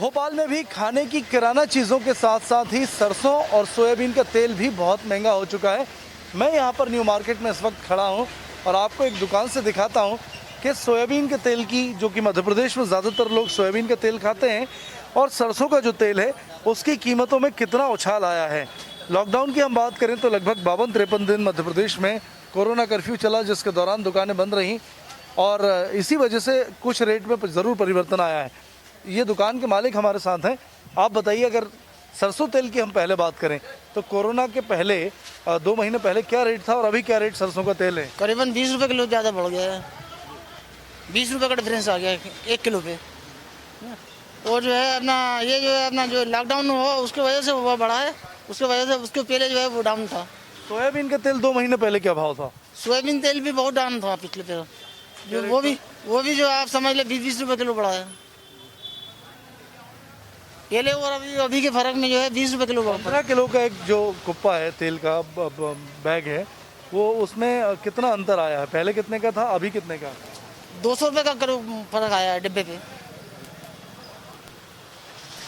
भोपाल में भी खाने की किराना चीज़ों के साथ साथ ही सरसों और सोयाबीन का तेल भी बहुत महंगा हो चुका है। मैं यहाँ पर न्यू मार्केट में इस वक्त खड़ा हूँ और आपको एक दुकान से दिखाता हूँ कि सोयाबीन के तेल की, जो कि मध्य प्रदेश में ज़्यादातर लोग सोयाबीन का तेल खाते हैं, और सरसों का जो तेल है उसकी कीमतों में कितना उछाल आया है। लॉकडाउन की हम बात करें तो लगभग 52-53 दिन मध्य प्रदेश में कोरोना कर्फ्यू चला, जिसके दौरान दुकानें बंद रहीं और इसी वजह से कुछ रेट में ज़रूर परिवर्तन आया है। ये दुकान के मालिक हमारे साथ हैं। आप बताइए, अगर सरसों तेल की हम पहले बात करें तो कोरोना के पहले 2 महीने पहले क्या रेट था और अभी क्या रेट सरसों का तेल है? करीबन 20 रुपये किलो ज़्यादा बढ़ गया है। 20 रुपये का डिफरेंस आ गया है 1 किलो पे। और जो है अपना जो लॉकडाउन हुआ उसकी वजह से वो बढ़ा है, उसकी वजह से उसके पहले जो है वो डाउन था। सोयाबीन का तेल 2 महीने पहले क्या भाव था? सोयाबीन तेल भी बहुत डाउन था पिछले पे, जो वो भी जो आप समझ ले 20-20 रुपये किलो बढ़ा है पहले, और अभी के फर्क में जो है 20 रुपये किलो। 15 किलो का एक जो कुप्पा है तेल का बैग है, वो उसमें कितना अंतर आया है? पहले कितने का था, अभी कितने का? 200 रुपये का फर्क आया है डिब्बे पे।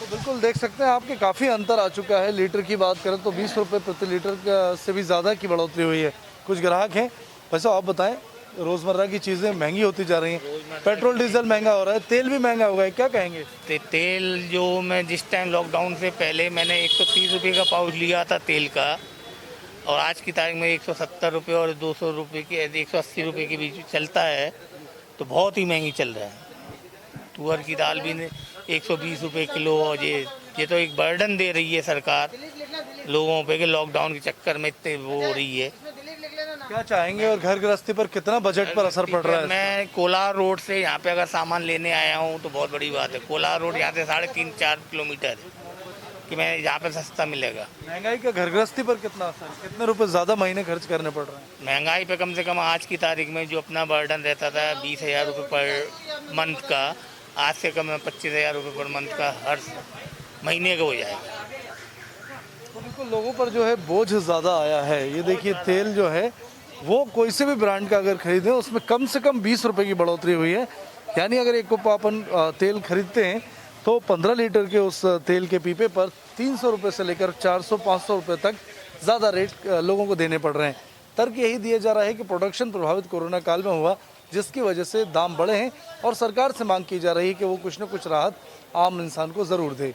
तो बिल्कुल देख सकते हैं आपके काफ़ी अंतर आ चुका है। लीटर की बात करें तो 20 रुपये प्रति लीटर से भी ज़्यादा की बढ़ोतरी हुई है। कुछ ग्राहक हैं। वैसे आप बताएं, रोज़मर्रा की चीज़ें महंगी होती जा रही हैं, पेट्रोल डीजल महंगा हो रहा है, तेल भी महंगा हो गया है, क्या कहेंगे? तेल जो मैं जिस टाइम लॉकडाउन से पहले मैंने 130 रुपये का पाउच लिया था तेल का, और आज की तारीख में 170 रुपये और 200 रुपये की 180 रुपये के बीच चलता है, तो बहुत ही महंगी चल रहा है। तुअर की दाल भी 120 रुपये किलो, और ये तो एक बर्डन दे रही है सरकार लोगों पे कि लॉकडाउन के चक्कर में इतने वो हो रही है। क्या चाहेंगे और घर गृहस्थी पर कितना बजट पर असर पड़ रहा है? मैं कोलार रोड से यहाँ पे अगर सामान लेने आया हूँ तो बहुत बड़ी बात है। कोलार रोड यहाँ से 3.5-4 किलोमीटर है कि मैं यहाँ पे सस्ता मिलेगा। महंगाई का घर गृहस्थी पर कितना असर, कितने रुपए ज़्यादा महीने खर्च करने पड़ रहे हैं? महंगाई पे कम से कम आज की तारीख में जो अपना बर्डन रहता था 20,000 रुपये पर मंथ का, आज से कम 25,000 रुपये पर मंथ का हर महीने का हो जाएगा। तो बिल्कुल लोगों पर जो है बोझ ज़्यादा आया है। ये देखिए, तेल जो है वो कोई से भी ब्रांड का अगर खरीदें उसमें कम से कम 20 रुपये की बढ़ोतरी हुई है। यानी अगर एक कुप्पा अपन तेल खरीदते हैं तो 15 लीटर के उस तेल के पीपे पर 300 रुपये से लेकर 400-500 रुपये तक ज़्यादा रेट लोगों को देने पड़ रहे हैं। तर्क यही दिया जा रहा है कि प्रोडक्शन प्रभावित कोरोना काल में हुआ, जिसकी वजह से दाम बढ़े हैं और सरकार से मांग की जा रही है कि वो कुछ न कुछ राहत आम इंसान को ज़रूर दे।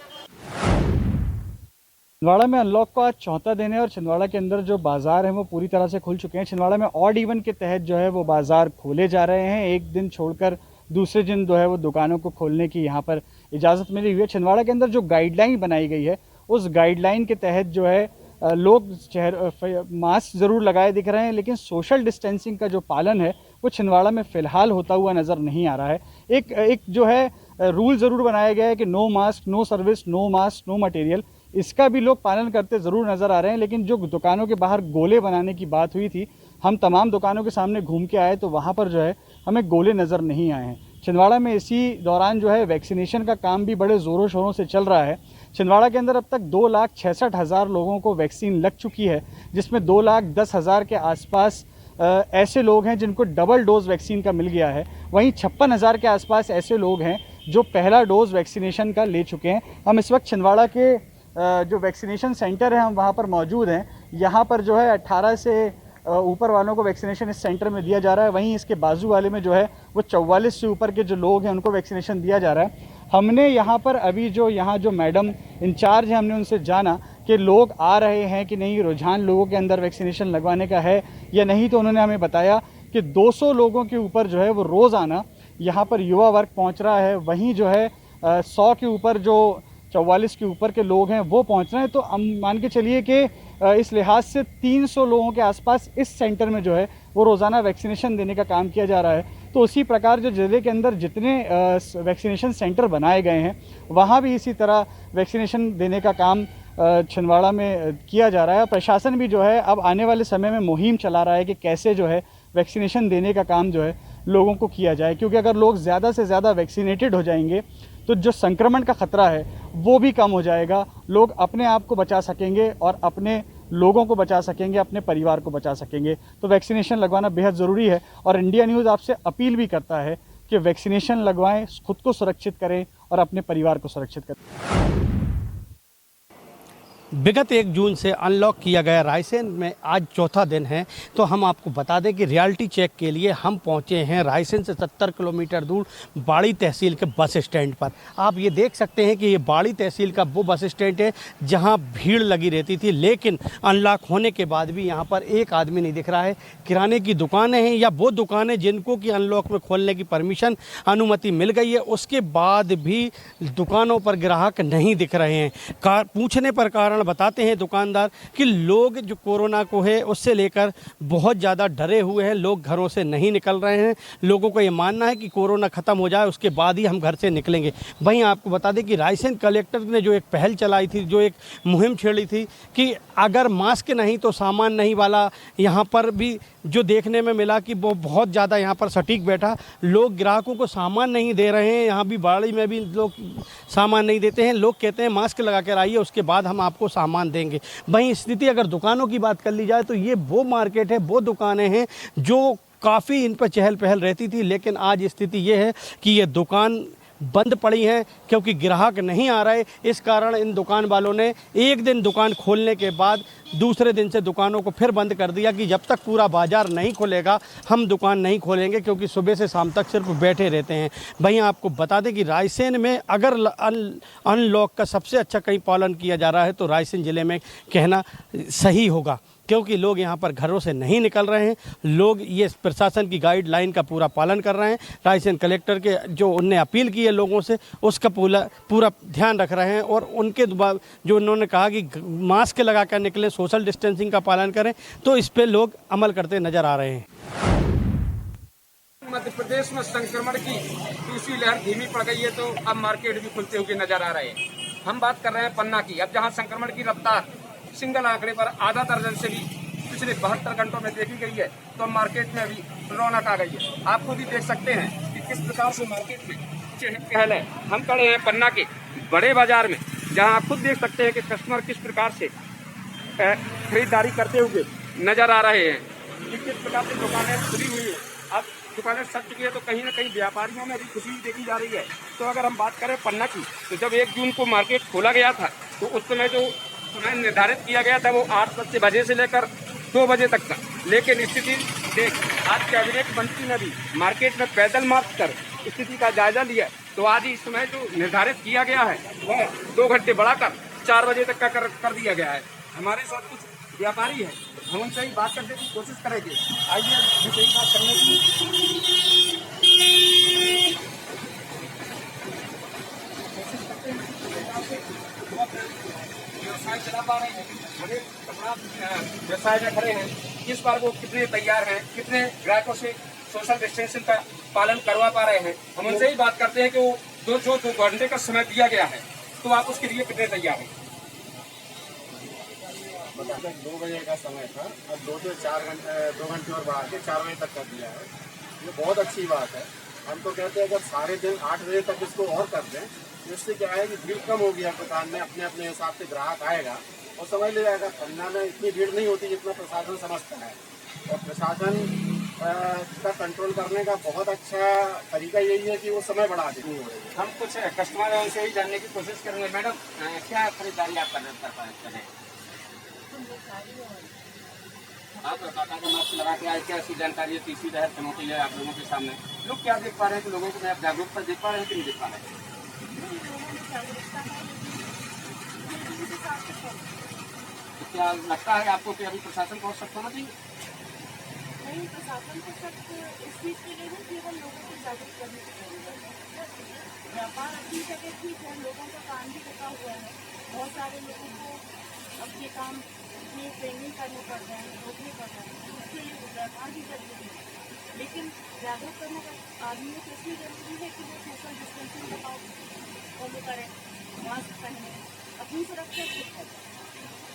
छिंदवाड़ा में अनलॉक का आज चौथा दिन है और छिंदवाड़ा के अंदर जो बाजार हैं वो पूरी तरह से खुल चुके हैं। छिंदवाड़ा में ऑड इवन के तहत जो है वो बाजार खोले जा रहे हैं। एक दिन छोड़कर दूसरे दिन जो है वो दुकानों को खोलने की यहाँ पर इजाज़त मिली हुई है। छिंदवाड़ा के अंदर जो गाइडलाइन बनाई गई है उस गाइडलाइन के तहत जो है लोग मास्क ज़रूर लगाए दिख रहे हैं, लेकिन सोशल डिस्टेंसिंग का जो पालन है वो छिंदवाड़ा में फ़िलहाल होता हुआ नज़र नहीं आ रहा है। एक जो है रूल ज़रूर बनाया गया है कि no mask no service, no mask no material, इसका भी लोग पालन करते ज़रूर नज़र आ रहे हैं। लेकिन जो दुकानों के बाहर गोले बनाने की बात हुई थी, हम तमाम दुकानों के सामने घूम के आए तो वहाँ पर जो है हमें गोले नज़र नहीं आए हैं। छिंदवाड़ा में इसी दौरान जो है वैक्सीनेशन का काम भी बड़े ज़ोरों शोरों से चल रहा है। छिंदवाड़ा के अंदर अब तक 2,66,000 लोगों को वैक्सीन लग चुकी है, जिसमें 2,10,000 के आसपास ऐसे लोग हैं जिनको डबल डोज वैक्सीन का मिल गया है। वहीं 56,000 के आसपास ऐसे लोग हैं जो पहला डोज वैक्सीनेशन का ले चुके हैं। हम इस वक्त छिंदवाड़ा के जो वैक्सीनेशन सेंटर है हम वहाँ पर मौजूद हैं। यहाँ पर जो है 18 से ऊपर वालों को वैक्सीनेशन इस सेंटर में दिया जा रहा है। वहीं इसके बाजू वाले में जो है वो 44 से ऊपर के जो लोग हैं उनको वैक्सीनेशन दिया जा रहा है। हमने यहाँ पर अभी जो मैडम इंचार्ज हैं, हमने उनसे जाना कि लोग आ रहे हैं कि नहीं, रुझान लोगों के अंदर वैक्सीनेशन लगवाने का है या नहीं, तो उन्होंने हमें बताया कि 200 लोगों के ऊपर जो है वो रोज़ाना यहाँ पर युवा वर्ग पहुँच रहा है। वहीं जो है 100 के ऊपर जो 44 के ऊपर के लोग हैं वो पहुंच रहे हैं। तो हम मान के चलिए कि इस लिहाज से 300 लोगों के आसपास इस सेंटर में जो है वो रोज़ाना वैक्सीनेशन देने का काम किया जा रहा है। तो उसी प्रकार जो ज़िले के अंदर जितने वैक्सीनेशन सेंटर बनाए गए हैं वहाँ भी इसी तरह वैक्सीनेशन देने का काम छिंदवाड़ा में किया जा रहा है। प्रशासन भी जो है अब आने वाले समय में मुहिम चला रहा है कि कैसे जो है वैक्सीनेशन देने का काम जो है लोगों को किया जाए, क्योंकि अगर लोग ज़्यादा से ज़्यादा वैक्सीनेटेड हो जाएंगे तो जो संक्रमण का ख़तरा है वो भी कम हो जाएगा। लोग अपने आप को बचा सकेंगे और अपने लोगों को बचा सकेंगे, अपने परिवार को बचा सकेंगे। तो वैक्सीनेशन लगवाना बेहद ज़रूरी है और इंडिया न्यूज़ आपसे अपील भी करता है कि वैक्सीनेशन लगवाएं, खुद को सुरक्षित करें और अपने परिवार को सुरक्षित करें। विगत 1 जून से अनलॉक किया गया रायसेन में आज चौथा दिन है। तो हम आपको बता दें कि रियलिटी चेक के लिए हम पहुंचे हैं रायसेन से 70 किलोमीटर दूर बाड़ी तहसील के बस स्टैंड पर। आप ये देख सकते हैं कि ये बाड़ी तहसील का वो बस स्टैंड है जहां भीड़ लगी रहती थी, लेकिन अनलॉक होने के बाद भी यहां पर एक आदमी नहीं दिख रहा है। किराने की दुकानें हैं या वो दुकानें जिनको कि अनलॉक में खोलने की परमिशन अनुमति मिल गई है, उसके बाद भी दुकानों पर ग्राहक नहीं दिख रहे हैं। पूछने पर कारण बताते हैं दुकानदार कि लोग जो कोरोना को है उससे लेकर बहुत ज़्यादा डरे हुए हैं, लोग घरों से नहीं निकल रहे हैं। लोगों को ये मानना है कि कोरोना ख़त्म हो जाए उसके बाद ही हम घर से निकलेंगे। वहीं आपको बता दें कि रायसेन कलेक्टर ने जो एक पहल चलाई थी, जो एक मुहिम छेड़ी थी कि अगर मास्क नहीं तो सामान नहीं वाला, यहाँ पर भी जो देखने में मिला कि वो बहुत ज़्यादा यहाँ पर सटीक बैठा। लोग ग्राहकों को सामान नहीं दे रहे हैं, यहाँ भी बाड़ी में भी लोग सामान नहीं देते हैं। लोग कहते हैं मास्क लगा कर आइए, उसके बाद हम आपको सामान देंगे। वहीं स्थिति अगर दुकानों की बात कर ली जाए तो ये वो मार्केट है, वो दुकानें हैं जो काफ़ी इन पर चहल पहल रहती थी, लेकिन आज स्थिति ये है कि ये दुकान बंद पड़ी हैं क्योंकि ग्राहक नहीं आ रहे। इस कारण इन दुकान वालों ने एक दिन दुकान खोलने के बाद दूसरे दिन से दुकानों को फिर बंद कर दिया कि जब तक पूरा बाजार नहीं खुलेगा हम दुकान नहीं खोलेंगे, क्योंकि सुबह से शाम तक सिर्फ बैठे रहते हैं। वहीं आपको बता दें कि रायसेन में अगर अनलॉक का सबसे अच्छा कहीं पालन किया जा रहा है तो रायसेन ज़िले में कहना सही होगा, क्योंकि लोग यहाँ पर घरों से नहीं निकल रहे हैं। लोग ये प्रशासन की गाइडलाइन का पूरा पालन कर रहे हैं। रायसेन कलेक्टर के जो उनने अपील की है लोगों से उसका पूरा ध्यान रख रहे हैं और उनके जो उन्होंने कहा कि मास्क लगा कर निकलें, सोशल डिस्टेंसिंग का पालन करें, तो इस पर लोग अमल करते नज़र आ रहे हैं। मध्य प्रदेश में संक्रमण की दूसरी लहर धीमी पड़ गई है तो अब मार्केट भी खुलते हुए नजर आ रहे हैं। हम बात कर रहे हैं पन्ना की। अब जहां संक्रमण की रफ्तार सिंगल आंकड़े पर आधा दर्जन से भी पिछले 72 घंटों में देखी गई है, तो मार्केट में भी रौनक आ गई है। आप खुद ही देख सकते हैं कि किस प्रकार से मार्केट में चहल है। हम खड़े हैं पन्ना के बड़े बाजार में, जहां आप खुद देख सकते हैं कि कस्टमर किस प्रकार से खरीदारी करते हुए नजर आ रहे हैं। किस प्रकार से दुकानें खुली हुई है। अब दुकानें सज चुकी है तो कहीं ना कहीं व्यापारियों में भी खुशी देखी जा रही है। तो अगर हम बात करें पन्ना की, तो जब 1 जून को मार्केट खोला गया था तो उस समय जो समय निर्धारित किया गया था वो 8 बजे से लेकर 2 बजे तक था। लेकिन स्थिति देख आज कैबिनेट मंत्री ने भी मार्केट में पैदल मार्च कर स्थिति का जायजा लिया। तो आज इस समय जो निर्धारित किया गया है वह 2 घंटे बढ़ाकर 4 बजे तक का कर दिया गया है। हमारे साथ कुछ व्यापारी है, हम उनसे ही बात करने की कोशिश करेंगे। आइए मुझे ही बात करने की कोशिश करते हैं। व्यवसाय चला पा रहे हैं, बड़े कपड़ा व्यवसाय में खड़े हैं। इस बार वो कितने तैयार हैं, कितने ग्राहकों से सोशल डिस्टेंसिंग का पालन करवा पा रहे हैं। हम उनसे ही बात करते हैं कि वो 2 घंटे का समय दिया गया है, तो आप उसके लिए कितने तैयार हैं? 2 बजे का समय था, अब 2 से 4 घंटे 2 घंटे और बढ़ा के 4 बजे तक कर दिया है। ये बहुत अच्छी बात है। हम तो कहते हैं अगर सारे दिन 8 बजे तक इसको और कर दें, इससे क्या है कि भीड़ कम होगी। हर दुकान में अपने अपने हिसाब से ग्राहक आएगा और समझ ले जाएगा। पन्ना में इतनी भीड़ नहीं होती जितना प्रशासन समझता है, और प्रशासन का कंट्रोल करने का बहुत अच्छा तरीका यही है कि वो समय बढ़ा देती है। हम कुछ कस्टमर हैं उनसे ही जानने की कोशिश करेंगे। मैडम, क्या खरीदारी आप कर रहे हैं? आप टाटा का मास्क लगा के आए, क्या ऐसी जानकारी है तीसरी लहर चुनौती है आप लोगों के सामने? लोग क्या देख पा रहे हैं कि लोगों को मैं आप जागरूकता देख पा रहे हैं कि नहीं देख पा रहे हैं? तो क्या लगता है आपको कि अभी प्रशासन को सख्त होना चाहिए? नहीं, प्रशासन को सख्त इस चीज़ के लिए केवल लोगों को जागरूक करने की जरूरत है। व्यापार अपनी जगह ठीक है, लोगों का काम भी रुका हुआ है। बहुत सारे लोगों को अब ये काम अपनी ट्रेनिंग करने पड़ रहे हैं, रोकने पड़ रहे हैं, उसके लिए व्यापार भी जरूरी है। लेकिन जागरूक करने का आदमी को इसलिए जरूरी है कि वो सोशल डिस्टेंसिंग का फॉलो करें, मास्क पहने, अपनी सुरक्षा खुद करें।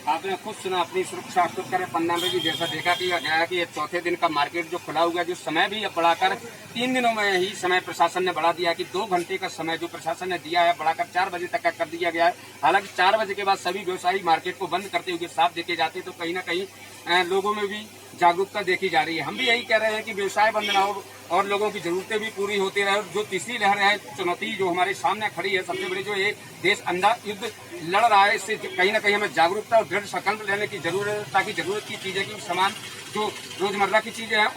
आपने खुद सुना अपनी सुरक्षा खुद करें। पन्ना में भी जैसा देखा कि गया कि ये चौथे दिन का मार्केट जो खुला हुआ है, जो समय भी अब बढ़ाकर 3 दिनों में ही समय प्रशासन ने बढ़ा दिया कि 2 घंटे का समय जो प्रशासन ने दिया है बढ़ाकर 4 बजे तक का कर दिया गया है। हालांकि 4 बजे के बाद सभी व्यवसायी मार्केट को बंद करते हुए साफ देखे जाते, तो कहीं ना कहीं लोगों में भी जागरूकता देखी जा रही है। हम भी यही कह रहे हैं कि व्यवसाय बंद ना हो और लोगों की जरूरतें भी पूरी होती रहे। और जो तीसरी लहर है, चुनौती जो हमारे सामने खड़ी है, सबसे बड़ी जो ये देश अंदर युद्ध लड़ रहा है, इससे कहीं ना कहीं हमें जागरूकता और दृढ़ संकल्प लेने की जरूरत है, ताकि जरूरत की चीजें की सामान जो रोजमर्रा की चीजें हैं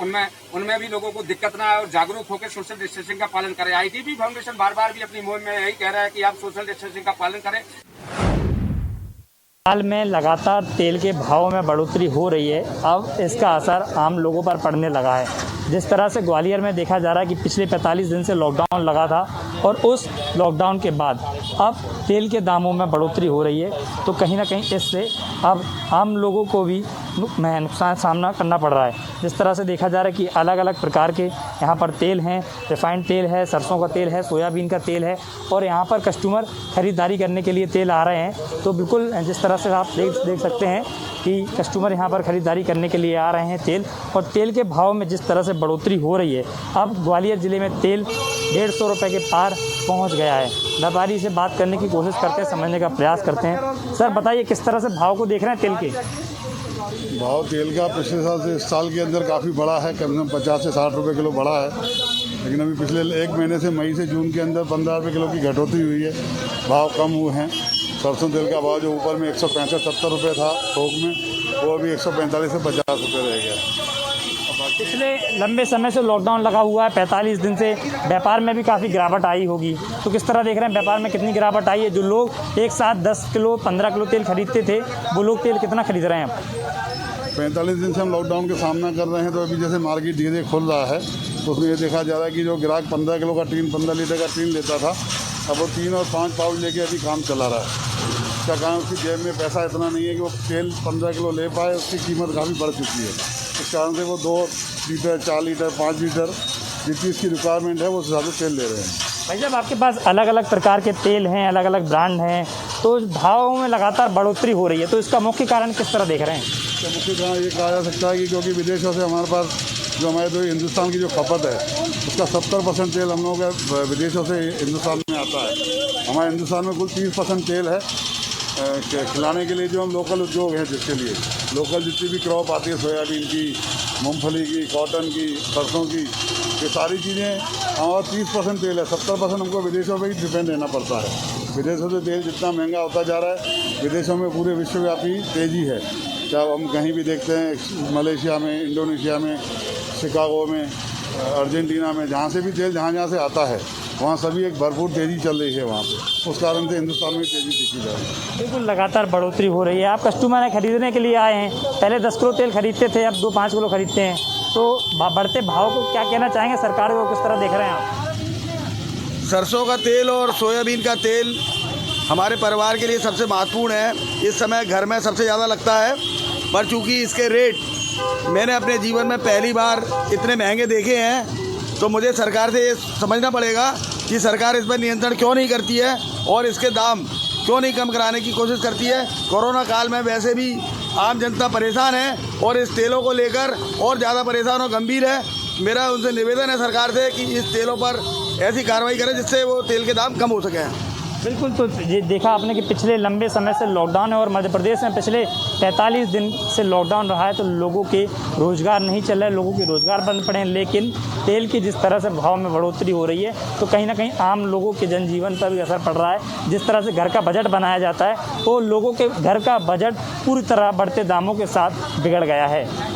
उनमें भी लोगों को दिक्कत ना आए और जागरूक होकर सोशल डिस्टेंसिंग का पालन करें। ITB फाउंडेशन बार बार भी अपनी मुहिम में यही कह रहा है कि आप सोशल डिस्टेंसिंग का पालन करें। हाल में लगातार तेल के भावों में बढ़ोतरी हो रही है। अब इसका असर आम लोगों पर पड़ने लगा है। जिस तरह से ग्वालियर में देखा जा रहा है कि पिछले 45 दिन से लॉकडाउन लगा था और उस लॉकडाउन के बाद अब तेल के दामों में बढ़ोतरी हो रही है, तो कहीं ना कहीं इससे अब आम लोगों को भी नुकसान सामना करना पड़ रहा है। जिस तरह से देखा जा रहा है कि अलग अलग प्रकार के यहाँ पर तेल हैं, रिफाइंड तेल है, सरसों का तेल है, सोयाबीन का तेल है, और यहाँ पर कस्टमर ख़रीदारी करने के लिए तेल आ रहे हैं। तो बिल्कुल जिस तरह से आप देख सकते हैं कि कस्टमर यहाँ पर ख़रीदारी करने के लिए आ रहे हैं तेल, और तेल के भाव में जिस तरह से बढ़ोतरी हो रही है, अब ग्वालियर ज़िले में तेल 150 रुपये के पार पहुँच गया है। व्यापारी से बात करने की कोशिश करते हैं, समझने का प्रयास करते हैं। सर बताइए, किस तरह से भाव को देख रहे हैं तेल के? भाव तेल का पिछले साल से इस साल के अंदर काफ़ी बढ़ा है, कम से कम 50 से 60 रुपये किलो बढ़ा है। लेकिन अभी पिछले एक महीने से मई से जून के अंदर 15 रुपये किलो की घटोतरी हुई है, भाव कम हुए हैं। सरसों तेल का भाव जो ऊपर में 165-70 रुपये था थोक में, वो अभी 145 से 50 रुपये रह गया। पिछले लंबे समय से लॉकडाउन लगा हुआ है, 45 दिन से व्यापार में भी काफ़ी गिरावट आई होगी, तो किस तरह देख रहे हैं व्यापार में कितनी गिरावट आई है? जो लोग एक साथ 10 किलो 15 किलो तेल खरीदते थे, वो लोग तेल कितना खरीद रहे हैं अब? 45 दिन से हम लॉकडाउन का सामना कर रहे हैं, तो अभी जैसे मार्केट धीरे धीरे खुल रहा है, तो उसमें ये देखा जा रहा है कि जो ग्राहक 15 किलो का टीन, 15 लीटर का टीन लेता था, अब वो 3 और 5 पाउच लेके अभी काम चला रहा है। इसका कारण उसकी जेब में पैसा इतना नहीं है कि वो तेल 15 किलो ले पाए, उसकी कीमत काफ़ी बढ़ चुकी है। इस कारण से वो 2 लीटर, 4 लीटर, 5 लीटर जितनी इसकी रिक्वायरमेंट है वो ज़्यादा तेल ले रहे हैं। भाई साहब, आपके पास अलग अलग प्रकार के तेल हैं, अलग अलग ब्रांड हैं, तो भावों में लगातार बढ़ोतरी हो रही है, तो इसका मुख्य कारण किस तरह देख रहे हैं? इसका मुख्य कारण ये कहा जा सकता है कि क्योंकि विदेशों से हमारे पास जो हमारे जो हिंदुस्तान की जो खपत है, उसका 70% तेल हम लोगों का विदेशों से हिंदुस्तान में आता है। हमारे हिंदुस्तान में कुल 30% तेल है खिलाने के लिए, जो हम लोकल उद्योग हैं जिसके लिए लोकल जितनी भी क्रॉप आती है, सोयाबीन की, मूंगफली की, कॉटन की, सरसों की, ये सारी चीज़ें, और 30% तेल है, 70% हमको विदेशों पे ही डिपेंड रहना पड़ता है। विदेशों से तेल जितना महंगा होता जा रहा है, विदेशों में पूरे विश्वव्यापी तेज़ी है। चाहे हम कहीं भी देखते हैं, मलेशिया में, इंडोनेशिया में, शिकागो में, अर्जेंटीना में, जहाँ से भी तेल जहाँ से आता है, वहाँ सभी एक भरपूर तेज़ी चल रही है वहाँ पे। उस कारण से हिंदुस्तान में तेज़ी दिखी जा रही है। बिल्कुल लगातार बढ़ोतरी हो रही है। आप कस्टमर हैं, खरीदने के लिए आए हैं, पहले 10 किलो तेल खरीदते थे, अब 2-5 किलो खरीदते हैं, तो बढ़ते भाव को क्या कहना चाहेंगे? सरकार को किस तरह देख रहे हैं आप? सरसों का तेल और सोयाबीन का तेल हमारे परिवार के लिए सबसे महत्वपूर्ण है। इस समय घर में सबसे ज़्यादा लगता है, पर चूँकि इसके रेट मैंने अपने जीवन में पहली बार इतने महंगे देखे हैं, तो मुझे सरकार से ये समझना पड़ेगा कि सरकार इस पर नियंत्रण क्यों नहीं करती है और इसके दाम क्यों नहीं कम कराने की कोशिश करती है। कोरोना काल में वैसे भी आम जनता परेशान है और इस तेलों को लेकर और ज़्यादा परेशान और गंभीर है। मेरा उनसे निवेदन है सरकार से कि इस तेलों पर ऐसी कार्रवाई करें जिससे वो तेल के दाम कम हो सकें। बिल्कुल, तो ये देखा आपने कि पिछले लंबे समय से लॉकडाउन है और मध्य प्रदेश में पिछले 45 दिन से लॉकडाउन रहा है, तो लोगों के रोज़गार नहीं चल रहे, लोगों के रोज़गार बंद पड़े हैं। लेकिन तेल की जिस तरह से भाव में बढ़ोतरी हो रही है, तो कहीं ना कहीं आम लोगों के जनजीवन पर भी असर पड़ रहा है। जिस तरह से घर का बजट बनाया जाता है, तो लोगों के घर का बजट पूरी तरह बढ़ते दामों के साथ बिगड़ गया है।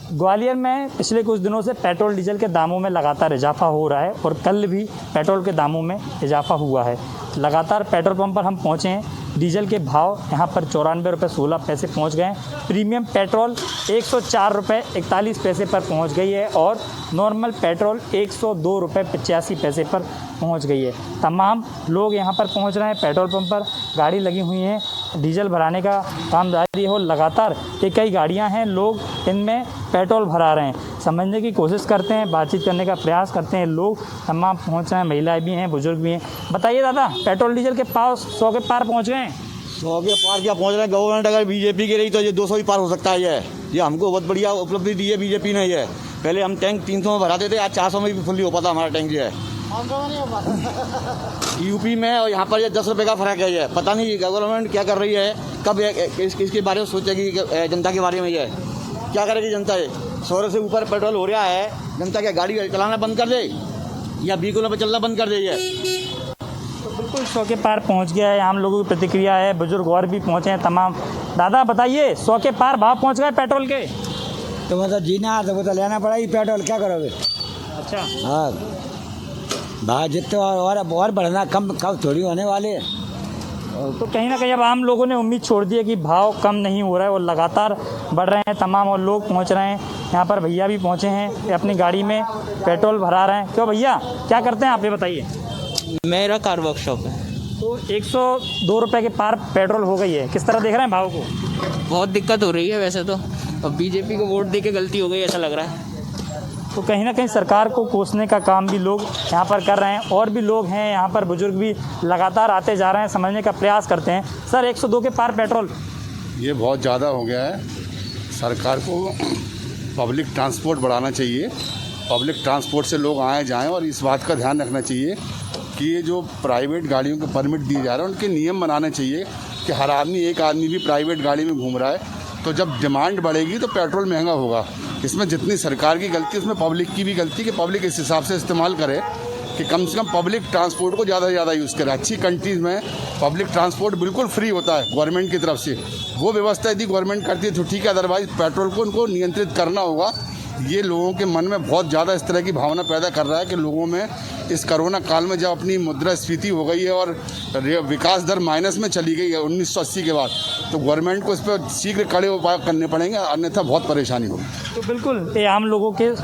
ग्वालियर में पिछले कुछ दिनों से पेट्रोल डीजल के दामों में लगातार इजाफा हो रहा है और कल भी पेट्रोल के दामों में इजाफा हुआ है। लगातार पेट्रोल पंप पर हम पहुँचे हैं, डीजल के भाव यहाँ पर 94 रुपये 16 पैसे पहुँच गए हैं। प्रीमियम पेट्रोल 104 रुपये 41 पैसे पर पहुँच गई है और नॉर्मल पेट्रोल 102 रुपये 85 पैसे पर पहुँच गई है। तमाम लोग यहाँ पर पहुँच रहे हैं, पेट्रोल पंप पर गाड़ी लगी हुई हैं, डीजल भराने का काम जारी हो। लगातार कई गाड़ियाँ हैं, लोग इनमें पेट्रोल भरा रहे हैं। समझने की कोशिश करते हैं, बातचीत करने का प्रयास करते हैं। लोग तमाम पहुँच रहे हैं, महिलाएं भी हैं, बुजुर्ग भी हैं। बताइए दादा, पेट्रोल डीजल के भाव 100 के पार पहुँच गए हैं? 100 के पार क्या पहुँच रहे हैं? गवर्नमेंट अगर बीजेपी की रही तो ये 200 ही पार हो सकता है। ये हमको बहुत बढ़िया उपलब्धि दी है बीजेपी ने। ये पहले हम टैंक 300 में भराते थे, आज 400 में भी फुल्ली हो पाता हमारा टैंक जो है। यूपी में और यहाँ पर ये 10 रुपये का फ़र्क है। ये पता नहीं गवर्नमेंट क्या कर रही है, कब इसके बारे में सोचेगी जनता के बारे में। ये क्या करेगी जनता? ये 100 से ऊपर पेट्रोल हो रहा है, जनता क्या गाड़ी चलाना बंद कर दे या व्हीकलों पर चलना बंद कर दे? तो बिल्कुल 100 के पार पहुंच गया है। आम लोगों की प्रतिक्रिया है, बुजुर्ग और भी पहुंचे हैं तमाम। दादा बताइए, 100 के पार भाव पहुंच गए पेट्रोल के? तो मतलब जीना तो वो तो लेना पड़ेगी पेट्रोल, क्या करोगे? अच्छा, हाँ भाई जितने और बढ़ना कम थोड़ी होने वाले हैं। तो कहीं ना कहीं अब आम लोगों ने उम्मीद छोड़ दी है कि भाव कम नहीं हो रहा है, वो लगातार बढ़ रहे हैं तमाम। और लोग पहुंच रहे हैं यहाँ पर, भैया भी पहुंचे हैं अपनी गाड़ी में पेट्रोल भरा रहे हैं। क्यों भैया, क्या करते हैं आप, ये बताइए? मेरा कार वर्कशॉप है। तो 102 रुपये के पार पेट्रोल हो गई है, किस तरह देख रहे हैं भाव को? बहुत दिक्कत हो रही है वैसे तो, अब बीजेपी को वोट दे के गलती हो गई ऐसा लग रहा है। तो कहीं ना कहीं सरकार को कोसने का काम भी लोग यहाँ पर कर रहे हैं। और भी लोग हैं यहाँ पर, बुजुर्ग भी लगातार आते जा रहे हैं, समझने का प्रयास करते हैं। सर 102 के पार पेट्रोल, ये बहुत ज़्यादा हो गया है। सरकार को पब्लिक ट्रांसपोर्ट बढ़ाना चाहिए, पब्लिक ट्रांसपोर्ट से लोग आए जाएं, और इस बात का ध्यान रखना चाहिए कि ये जो प्राइवेट गाड़ियों के परमिट दिए जा रहे हैं उनके नियम बनाने चाहिए कि हर आदमी, एक आदमी भी प्राइवेट गाड़ी में घूम रहा है तो जब डिमांड बढ़ेगी तो पेट्रोल महंगा होगा। इसमें जितनी सरकार की गलती, उसमें पब्लिक की भी गलती कि पब्लिक इस हिसाब से इस्तेमाल करे कि कम से कम पब्लिक ट्रांसपोर्ट को ज़्यादा से ज़्यादा यूज़ करे। अच्छी कंट्रीज़ में पब्लिक ट्रांसपोर्ट बिल्कुल फ्री होता है गवर्नमेंट की तरफ से, वो व्यवस्था यदि गवर्नमेंट करती है तो ठीक है, अदरवाइज़ पेट्रोल को उनको नियंत्रित करना होगा। ये लोगों के मन में बहुत ज़्यादा इस तरह की भावना पैदा कर रहा है कि लोगों में इस कोरोना काल में जब अपनी मुद्रास्फीति हो गई है और विकास दर माइनस में चली गई है 1980 के बाद, तो गवर्नमेंट को इस पर शीघ्र कड़े उपाय करने पड़ेंगे, अन्यथा बहुत परेशानी होगी। तो बिल्कुल ये आम लोगों के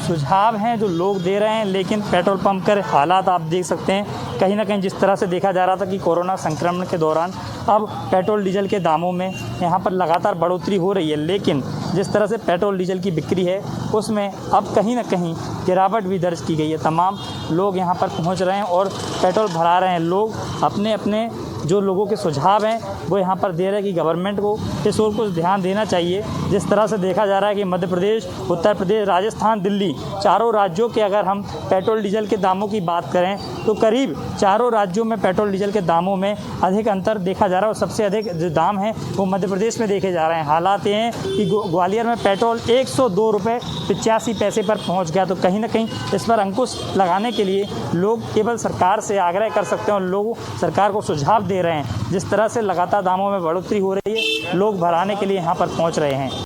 सुझाव हैं जो लोग दे रहे हैं। लेकिन पेट्रोल पंप के हालात आप देख सकते हैं, कहीं ना कहीं जिस तरह से देखा जा रहा था कि कोरोना संक्रमण के दौरान अब पेट्रोल डीजल के दामों में यहाँ पर लगातार बढ़ोतरी हो रही है, लेकिन जिस तरह से पेट्रोल डीजल की बिक्री है उसमें अब कहीं ना कहीं गिरावट भी दर्ज की गई है। तमाम लोग यहाँ पर पहुँच रहे हैं और पेट्रोल भरा रहे हैं। लोग अपने अपने जो लोगों के सुझाव हैं वो यहाँ पर दे रहे हैं कि गवर्नमेंट को इस ओर कुछ ध्यान देना चाहिए। जिस तरह से देखा जा रहा है कि मध्य प्रदेश, उत्तर प्रदेश, राजस्थान, दिल्ली, चारों राज्यों के अगर हम पेट्रोल डीजल के दामों की बात करें तो करीब चारों राज्यों में पेट्रोल डीजल के दामों में अधिक अंतर देखा जा रहा है। और सबसे अधिक जो दाम हैं वो मध्य प्रदेश में देखे जा रहे हैं। हालात ये हैं कि ग्वालियर में पेट्रोल 102 रुपये 85 पैसे पर पहुँच गया। तो कहीं ना कहीं इस पर अंकुश लगाने के लिए लोग केवल सरकार से आग्रह कर सकते हैं और लोग सरकार को सुझाव दे रहे हैं। जिस तरह से लगातार दामों में बढ़ोतरी हो रही है, लोग भराने के लिए यहाँ पर पहुँच रहे हैं।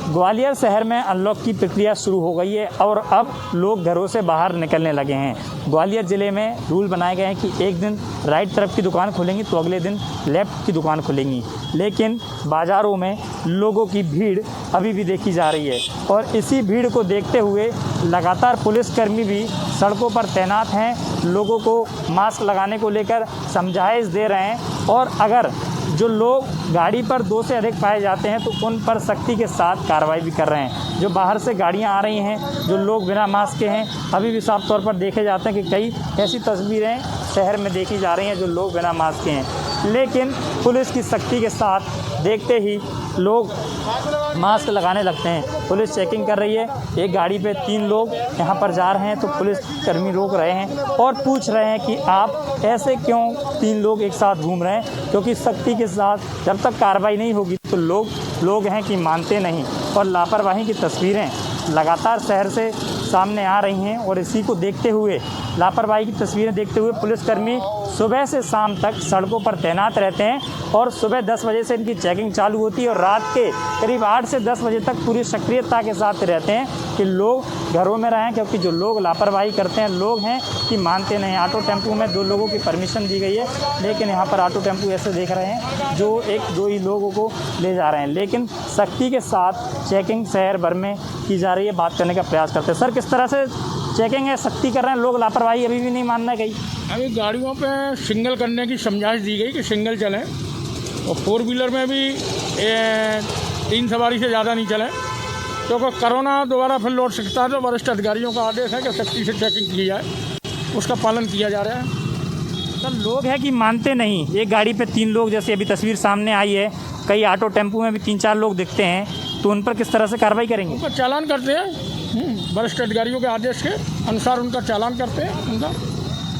ग्वालियर शहर में अनलॉक की प्रक्रिया शुरू हो गई है और अब लोग घरों से बाहर निकलने लगे हैं। ग्वालियर ज़िले में रूल बनाए गए हैं कि एक दिन राइट तरफ की दुकान खुलेंगी तो अगले दिन लेफ़्ट की दुकान खुलेंगी, लेकिन बाज़ारों में लोगों की भीड़ अभी भी देखी जा रही है। और इसी भीड़ को देखते हुए लगातार पुलिसकर्मी भी सड़कों पर तैनात हैं, लोगों को मास्क लगाने को लेकर समझाइश दे रहे हैं। और अगर जो लोग गाड़ी पर 2 से अधिक पाए जाते हैं तो उन पर सख्ती के साथ कार्रवाई भी कर रहे हैं। जो बाहर से गाड़ियां आ रही हैं, जो लोग बिना मास्क के हैं, अभी भी साफ तौर पर देखे जाते हैं कि कई ऐसी तस्वीरें शहर में देखी जा रही हैं जो लोग बिना मास्क के हैं। लेकिन पुलिस की सख्ती के साथ देखते ही लोग मास्क लगाने लगते हैं। पुलिस चेकिंग कर रही है, एक गाड़ी पे 3 लोग यहाँ पर जा रहे हैं तो पुलिस कर्मी रोक रहे हैं और पूछ रहे हैं कि आप ऐसे क्यों 3 लोग एक साथ घूम रहे हैं, क्योंकि सख्ती के साथ जब तक कार्रवाई नहीं होगी तो लोग हैं कि मानते नहीं। और लापरवाही की तस्वीरें लगातार शहर से सामने आ रही हैं और इसी को देखते हुए, लापरवाही की तस्वीरें देखते हुए पुलिसकर्मी सुबह से शाम तक सड़कों पर तैनात रहते हैं। और सुबह 10 बजे से इनकी चेकिंग चालू होती है और रात के करीब 8 से 10 बजे तक पूरी सक्रियता के साथ रहते हैं कि लोग घरों में रहें, क्योंकि जो लोग लापरवाही करते हैं, लोग हैं कि मानते नहीं। ऑटो टेम्पो में 2 लोगों की परमिशन दी गई है, लेकिन यहाँ पर ऑटो टेम्पो ऐसे देख रहे हैं जो 1-2 ही लोगों को ले जा रहे हैं। लेकिन सख्ती के साथ चेकिंग शहर भर में की जा रही है। बात करने का प्रयास करते हैं। सर, किस तरह से चेकिंग है, सख्ती कर रहे हैं लोग, लापरवाही अभी भी नहीं मानना कहीं? अभी गाड़ियों पे सिंगल करने की समझाइश दी गई कि सिंगल चलें, और 4 व्हीलर में भी 3 सवारी से ज़्यादा नहीं चलें, क्योंकि कोरोना दोबारा फिर लौट सकता है। तो वरिष्ठ अधिकारियों का आदेश है कि सख्ती से चेकिंग की जाए, उसका पालन किया जा रहा है। सर, लोग हैं कि मानते नहीं। एक गाड़ी पे 3 लोग, जैसे अभी तस्वीर सामने आई है, कई ऑटो टेम्पो में भी 3-4 लोग दिखते हैं, तो उन पर किस तरह से कार्रवाई करेंगे? उनका चालान करते हैं, वरिष्ठ अधिकारियों के आदेश के अनुसार उनका चालान करते हैं उनका।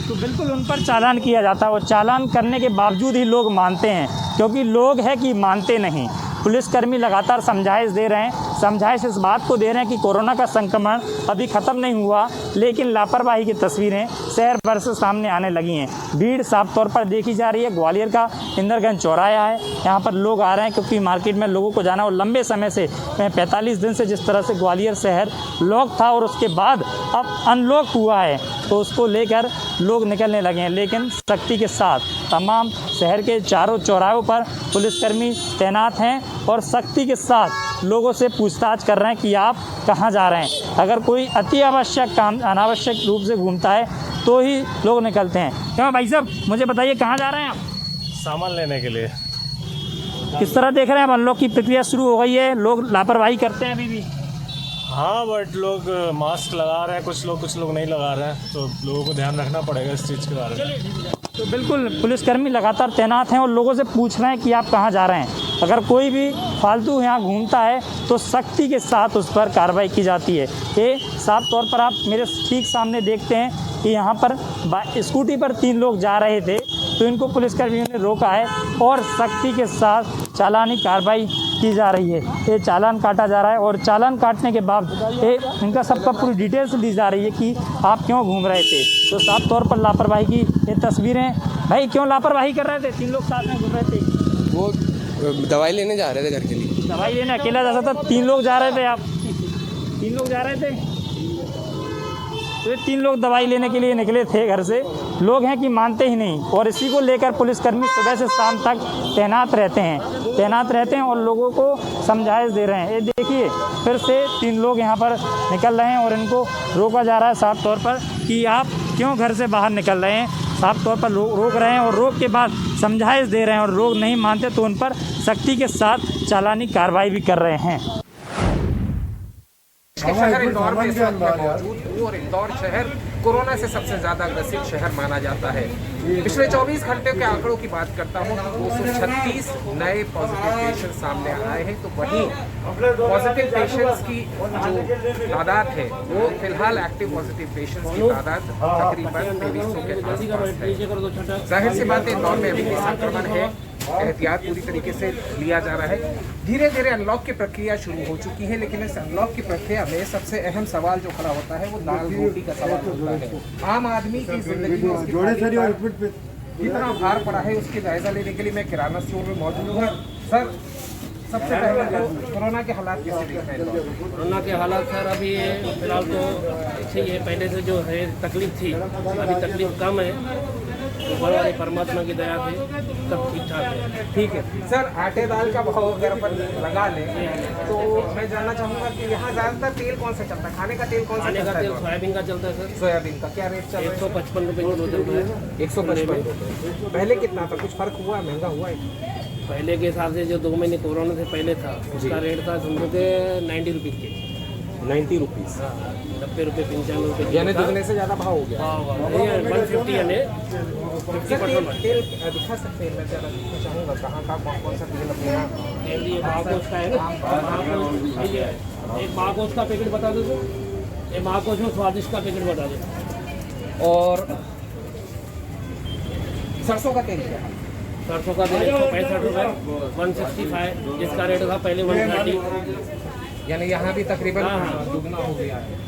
तो बिल्कुल उन पर चालान किया जाता है और चालान करने के बावजूद ही लोग मानते हैं, क्योंकि लोग हैं कि मानते नहीं। पुलिसकर्मी लगातार समझाइश दे रहे हैं, समझाइश इस बात को दे रहे हैं कि कोरोना का संक्रमण अभी ख़त्म नहीं हुआ, लेकिन लापरवाही की तस्वीरें शहर भर से सामने आने लगी हैं। भीड़ साफ तौर पर देखी जा रही है। ग्वालियर का इंदरगंज चौराहा है, यहाँ पर लोग आ रहे हैं क्योंकि मार्केट में लोगों को जाना और लंबे समय से 45 दिन से जिस तरह से ग्वालियर शहर लॉक था और उसके बाद अब अनलॉक हुआ है, तो उसको लेकर लोग निकलने लगे हैं। लेकिन सख्ती के साथ तमाम शहर के चारों चौराहों पर पुलिसकर्मी तैनात हैं और सख्ती के साथ लोगों से पूछताछ कर रहे हैं कि आप कहाँ जा रहे हैं। अगर कोई अति आवश्यक काम अनावश्यक रूप से घूमता है तो ही लोग निकलते हैं। क्यों भाई साहब, मुझे बताइए कहाँ जा रहे हैं आप? सामान लेने के लिए। किस तरह देख रहे हैं? अब अनलॉक की प्रक्रिया शुरू हो गई है, लोग लापरवाही करते हैं अभी भी। हाँ, बट लोग मास्क लगा रहे हैं, कुछ लोग नहीं लगा रहे हैं, तो लोगों को ध्यान रखना पड़ेगा इस चीज़ के बारे में। तो बिल्कुल पुलिसकर्मी लगातार तैनात हैं और लोगों से पूछ रहे हैं कि आप कहाँ जा रहे हैं। अगर कोई भी फालतू यहाँ घूमता है तो सख्ती के साथ उस पर कार्रवाई की जाती है। ये साफ तौर पर आप मेरे ठीक सामने देखते हैं कि यहाँ पर स्कूटी पर 3 लोग जा रहे थे, तो इनको पुलिसकर्मियों ने रोका है और सख्ती के साथ चालानी कार्रवाई की जा रही है। ये चालान काटा जा रहा है और चालान काटने के बाद इनका सबका पूरी डिटेल्स ली जा रही है कि आप क्यों घूम रहे थे। तो साफ तौर पर लापरवाही की ये तस्वीरें। भाई क्यों लापरवाही कर रहे थे? 3 लोग साथ में घूम रहे थे। वो दवाई लेने जा रहे थे घर के लिए। दवाई लेने अकेला जा सकता? 3 लोग जा रहे थे। आप 3 लोग जा रहे थे, तो ये 3 लोग दवाई लेने के लिए निकले थे घर से। लोग हैं कि मानते ही नहीं और इसी को लेकर पुलिसकर्मी सुबह से शाम तक तैनात रहते हैं और लोगों को समझाइश दे रहे हैं। ये देखिए फिर से 3 लोग यहाँ पर निकल रहे हैं और इनको रोका जा रहा है साफ तौर पर कि आप क्यों घर से बाहर निकल रहे हैं। साफ तौर पर रोक रहे हैं और रोक के बाद समझाइश दे रहे हैं और लोग नहीं मानते तो उन पर सख्ती के साथ चालानी कार्रवाई भी कर रहे हैं। शहर इंदौर में इस वक्त मैं मौजूद हूँ और इंदौर शहर कोरोना से सबसे ज़्यादा ग्रसित शहर माना जाता है। पिछले 24 घंटे के आंकड़ों की बात करता हूँ तो 236 नए पॉजिटिव पेशेंट सामने आए हैं, तो वहीं पॉजिटिव पेशेंट्स की जो तादाद है वो फिलहाल एक्टिव पॉजिटिव पेशेंट्स की तादाद तकरीबन 2300 के आसपास है। जाहिर सी बात है इंदौर में अभी भी संक्रमण है, एहतियात पूरी तरीके से लिया जा रहा है। धीरे धीरे अनलॉक की प्रक्रिया शुरू हो चुकी है, लेकिन इस अनलॉक की प्रक्रिया में सबसे अहम सवाल जो खड़ा होता है वो दाल रोटी का सवाल होता है। आम आदमी की जिंदगी में कितना भार पड़ा है उसकी जायजा लेने के लिए मैं किराना स्टोर में मौजूद हूँ। सर, सबसे पहले तो कोरोना के हालात कैसे दिख रहे हैं? कोरोना के हालात सर अभी फिलहाल तो अच्छे ही है। पहले से जो है तकलीफ थी, अभी तकलीफ कम है। ऊपर वाले परमात्मा की दया से सब ठीक ठाक है। ठीक है सर, आटे दाल का भाव अगर अपन लगा लें तो मैं जानना चाहूँगा कि यहाँ ज़्यादातर तेल कौन सा चलता है? खाने का तेल कौन सा चलता है? खाने का तेल सोयाबीन का चलता है सर। सोयाबीन का क्या रेट चल रहा है? 155 रुपये किलो चल रहा है। 155 रुपये। पहले कितना था? कुछ फर्क हुआ, महंगा हुआ है? पहले के हिसाब से जो 2 महीने कोरोना से पहले था उसका रेट था समझो कि 90 रुपीज़ के। 90 रुपीज़, 90 रुपये 95 रुपये, यानी दुगने से ज़्यादा भाव हो गया। 150 यानी 50%। तेल दिखा सकते हैं? मैं ज़्यादा देखना चाहूँगा कहाँ का कौन सा तेल अपने यहाँ? तेल ये महाकोश का है ना, एक महाकोश का पैकेट बता दो तो, ये महाकोश में स्वादिष्ट का पैकेट बता दो। और सरसों का तेल क्या है? सरसों का तेल 165 रुपये, 165, जिसका रेट था पहले 130, यानी यहाँ भी तकरीबन दुगना हो गया है।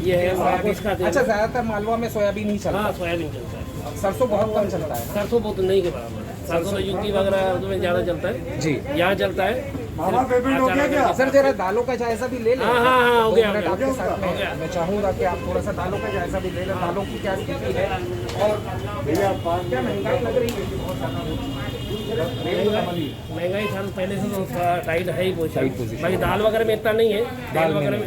ये है महाकोश का तेल। अच्छा, ज़्यादातर मालवा में सोयाबीन ही चलता है? हाँ, सोयाबीन चलता है। सरसों बहुत कम चलता है। सरसों बहुत नहीं के बराबर है। सरसों तो यूपी वगैरह में ज़्यादा चलता है जी, यहाँ चलता है। सर जरा दालों का जायजा भी ले लें। हाँ, हो गया। आपके साथ में मैं चाहूँगा कि आप थोड़ा सा दालों का जायजा भी ले लें, दालों की क्या स्थिति है और क्या महंगाई लग रही है? बहुत ज़्यादा महंगाई साल पहले से तो टाइट है ही पोजीशन। भाई दाल वगैरह में इतना नहीं है,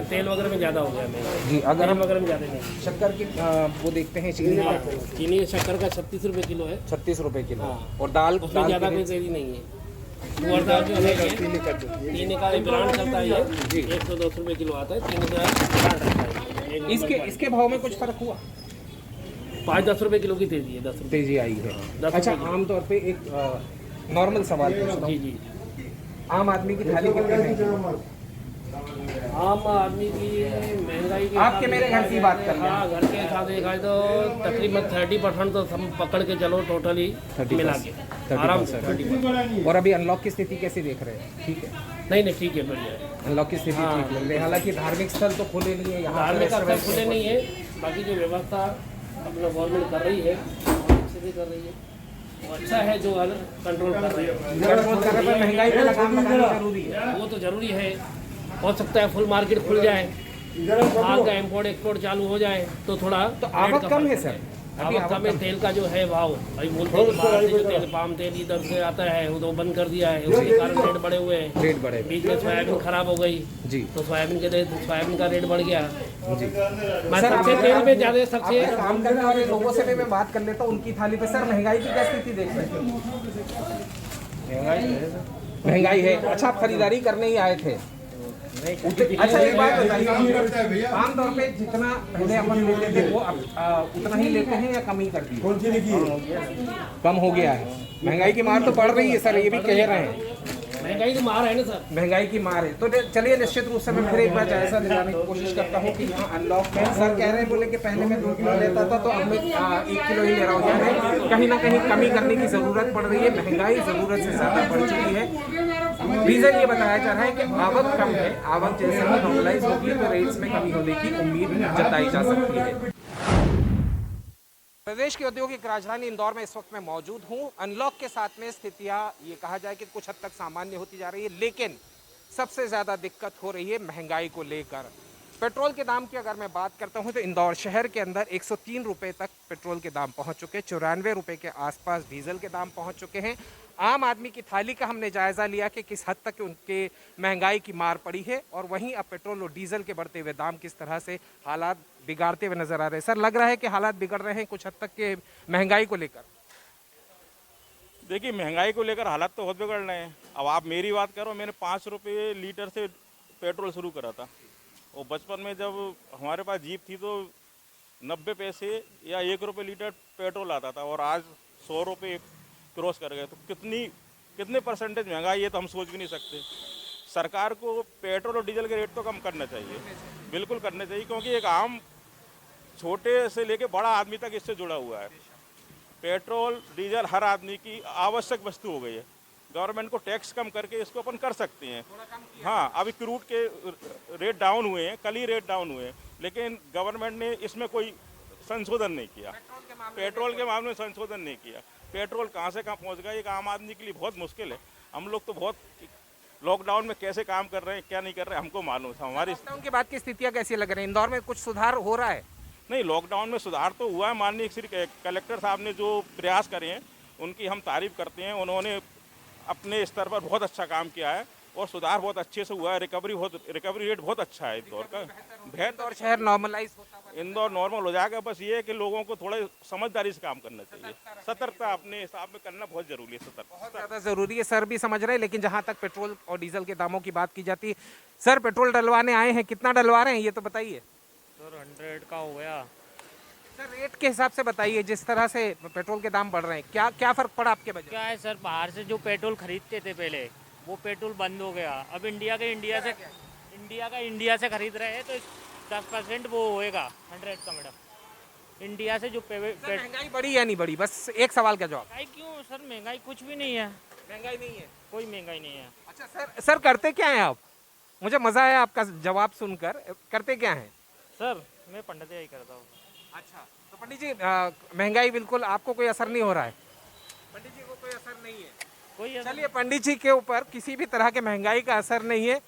तेल वगैरह में ज़्यादा हो गया महंगा जी। अगर हम वगैरह में ज़्यादा नहीं, शक्कर की वो देखते हैं, चीनी शक्कर का 36 रुपये किलो है। 36 रुपये किलो। और दाल उसमें ज़्यादा कोई तेजी नहीं है। तुअर दाल जो है चीनी का ब्रांड चलता है ये जी, 110 रुपये किलो आता है। चीनी का ब्रांड रहता है। इसके भाव में कुछ फर्क हुआ? 5-10 रुपये किलो की तेजी है। 10 रुपये तेजी आई है। अच्छा, आमतौर पे एक नॉर्मल सवाल पूछता हूं। जी जी, आम आदमी की थाली कितनी है? आम आदमी की महंगाई की आपके मेरे घर की बात कर लें। हाँ, घर के हिसाब से देखा तो तकरीबन 30% तो हम पकड़ के चलो टोटली मिला के आराम से 30%। और अभी अनलॉक की स्थिति कैसे देख रहे हैं? ठीक है, नहीं ठीक है, बढ़िया है। अनलॉक की स्थिति हाँ। ठीक लग रही है। हालांकि धार्मिक स्थल तो खुले नहीं है यहाँ, धार्मिक स्थल खुले नहीं है, बाकी जो व्यवस्था अपना गवर्नमेंट कर रही है अच्छे से कर रही है, वो अच्छा है जो कंट्रोल कर रही है। कंट्रोल कर रहे पर महंगाई पे लगाम लगाना जरूरी है। वो तो जरूरी है, हो सकता है फुल मार्केट खुल जाए, माल का इम्पोर्ट एक्सपोर्ट चालू हो जाए तो थोड़ा तो आवक कम है सर, आवक कम है। तेल का जो है भाव अभी बोलते हैं कि बाहर से जो तेल पाम तेल इधर से आता है वो तो बंद कर दिया है, उसके कारण रेट बढ़े हुए हैं। रेट बढ़े, बीच में सोयाबीन खराब हो गई जी, तो सोयाबीन का रेट बढ़ गया जी। मैं सबसे तेल में ज्यादा सबसे काम करने वाले लोगों से भी मैं बात कर लेता हूँ उनकी थाली पे। सर महंगाई की क्या स्थिति देख रहे हैं? महंगाई है। अच्छा, आप खरीदारी करने ही आए थे? अच्छा, एक बात बताइए, आमतौर पे जितना पहले अपन लेते थे वो अब उतना ही लेते हैं या कम ही कर दिए? कम हो गया है। महंगाई की मार तो बढ़ रही है सर, ये भी कह रहे हैं। महंगाई की मार है ना सर, महंगाई की मार है। तो चलिए निश्चित रूप से मैं फिर एक बार जायजा दिलाने की कोशिश करता हूँ कि यहाँ अनलॉक में सर कह रहे हैं, बोले कि पहले मैं 2 किलो लेता था तो अब मैं 1 किलो ही ले रहा हूँ। यानी कहीं ना कहीं कमी करने की जरूरत पड़ रही है, महंगाई जरूरत से ज्यादा बढ़ चुकी है। रीजन ये बताया जा रहा है कि आवक कम है, आवक जैसे ही नॉर्मलाइज होगी तो रेट्स में कमी होने की उम्मीद जताई जा सकती है। प्रदेश की औद्योगिक राजधानी इंदौर में इस वक्त मैं मौजूद हूं। अनलॉक के साथ में स्थितियां ये कहा जाए कि कुछ हद तक सामान्य होती जा रही है, लेकिन सबसे ज़्यादा दिक्कत हो रही है महंगाई को लेकर। पेट्रोल के दाम की अगर मैं बात करता हूं तो इंदौर शहर के अंदर 103 रुपये तक पेट्रोल के दाम पहुंच चुके हैं, 94 रुपये के आसपास डीजल के दाम पहुंच चुके हैं। आम आदमी की थाली का हमने जायज़ा लिया कि किस हद तक उनके महंगाई की मार पड़ी है, और वहीं अब पेट्रोल और डीजल के बढ़ते हुए दाम किस तरह से हालात बिगाड़ते हुए नजर आ रहे हैं। सर, लग रहा है कि हालात बिगड़ रहे हैं कुछ हद तक के महंगाई को लेकर? देखिए, महंगाई को लेकर हालात तो बहुत बिगड़ रहे हैं। अब आप मेरी बात करो, मैंने 5 रुपये लीटर से पेट्रोल शुरू करा था, और बचपन में जब हमारे पास जीप थी तो 90 पैसे या 1 रुपये लीटर पेट्रोल आता था, और आज 100 रुपये क्रॉस कर गए। तो कितने परसेंटेज महंगाई है तो हम सोच भी नहीं सकते। सरकार को पेट्रोल और डीजल के रेट तो कम करना चाहिए, बिल्कुल करना चाहिए, क्योंकि एक आम छोटे से लेके बड़ा आदमी तक इससे जुड़ा हुआ है। पेट्रोल डीजल हर आदमी की आवश्यक वस्तु हो गई है। गवर्नमेंट को टैक्स कम करके इसको अपन कर सकते हैं। हाँ, अभी क्रूड के रेट डाउन हुए हैं, कल ही रेट डाउन हुए हैं, लेकिन गवर्नमेंट ने इसमें कोई संशोधन नहीं किया। पेट्रोल के मामले में संशोधन नहीं किया। पेट्रोल कहाँ से कहाँ पहुँच गया, एक आम आदमी के लिए बहुत मुश्किल है। हम लोग तो बहुत लॉकडाउन में कैसे काम कर रहे हैं, क्या नहीं कर रहे हैं, हमको मालूम था। हमारी लॉकडाउन के बाद की स्थितियाँ कैसी लग रही हैं? इंदौर में कुछ सुधार हो रहा है? नहीं, लॉकडाउन में सुधार तो हुआ है। माननीय श्री कलेक्टर साहब ने जो प्रयास करे हैं उनकी हम तारीफ करते हैं। उन्होंने अपने स्तर पर बहुत अच्छा काम किया है और सुधार बहुत अच्छे से हुआ है। रिकवरी रेट बहुत अच्छा है इंदौर का। इंदौर शहर नॉर्मलाइज होता है, इंदौर नॉर्मल हो जाएगा। बस ये है कि लोगों को थोड़ा समझदारी से काम करना चाहिए, सतर्कता अपने हिसाब में करना बहुत जरूरी है। बहुत ज़्यादा ज़रूरी है। सर भी समझ रहे हैं, लेकिन जहाँ तक पेट्रोल और डीजल के दामों की बात की जाती है, सर पेट्रोल डलवाने आए हैं, कितना डलवा रहे हैं ये तो बताइए। सर 100 का हो गया। सर रेट के हिसाब से बताइए, जिस तरह से पेट्रोल के दाम बढ़ रहे हैं, क्या क्या फ़र्क पड़ा आपके बजट? क्या है सर, बाहर से जो पेट्रोल खरीदते थे पहले वो पेट्रोल बंद हो गया। अब इंडिया से खरीद रहे हैं तो 10% वो होएगा 100 का। मैडम, इंडिया से जो महंगाई बढ़ी या नहीं बढ़ी, बस एक सवाल का जवाब। महंगाई क्यों सर, महंगाई कुछ भी नहीं है। महंगाई नहीं है, कोई महंगाई नहीं है। अच्छा सर करते क्या हैं आप? मुझे मज़ा आया आपका जवाब सुनकर। करते क्या हैं? सर मैं पंडित ही करता हूँ। अच्छा, तो पंडित जी महंगाई बिल्कुल आपको कोई असर नहीं हो रहा है? पंडित जी को कोई असर नहीं है? चलिए, पंडित जी के ऊपर किसी भी तरह के महंगाई का असर नहीं है।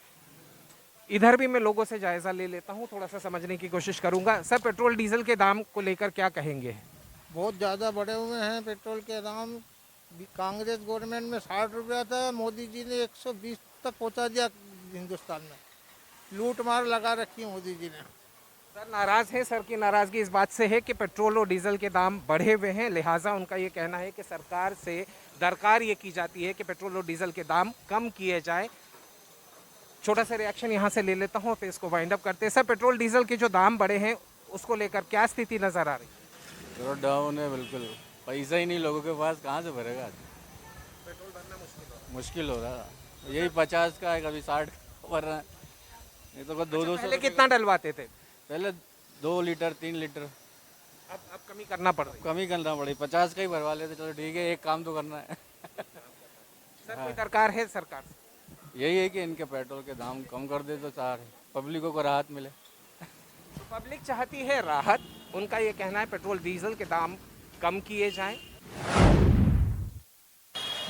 इधर भी मैं लोगों से जायजा ले लेता हूँ, थोड़ा सा समझने की कोशिश करूँगा। सर, पेट्रोल डीजल के दाम को लेकर क्या कहेंगे? बहुत ज़्यादा बढ़े हुए हैं पेट्रोल के दाम। कांग्रेस गवर्नमेंट में 60 रुपया था, मोदी जी ने 120 तक पहुँचा दिया। हिंदुस्तान में लूट मार लगा रखी है मोदी जी ने। सर नाराज़ हैं। सर की नाराज़गी इस बात से है कि पेट्रोल और डीजल के दाम बढ़े हुए हैं, लिहाजा उनका ये कहना है कि सरकार से दरकार ये की जाती है कि पेट्रोल और डीजल के दाम कम किए जाएं। छोटा सा रिएक्शन यहाँ से ले लेता हूँ, फिर इसको वाइंड अप करते हैं। सर, पेट्रोल डीजल के जो दाम बढ़े हैं उसको लेकर क्या स्थिति नज़र आ रही है? पेट्रोल डाउन है बिल्कुल, पैसा ही नहीं लोगों के पास, कहाँ से भरेगा? पेट्रोल भरना मुश्किल हो रहा है। यही 50 का है, कभी 60 का भर रहा है। नहीं तो 200 पहले कितना डलवाते थे? पहले 2 लीटर 3 लीटर। अब कमी करना पड़ रही है। कमी करना पड़ी, 50 का ही भरवा लेते, चलो ठीक है, एक काम तो करना है। सर कोई दरकार है सरकार से? यही है कि इनके पेट्रोल के दाम कम कर दे तो पब्लिकों को राहत मिले। तो पब्लिक चाहती है राहत, उनका ये कहना है पेट्रोल डीजल के दाम कम किए जाएं।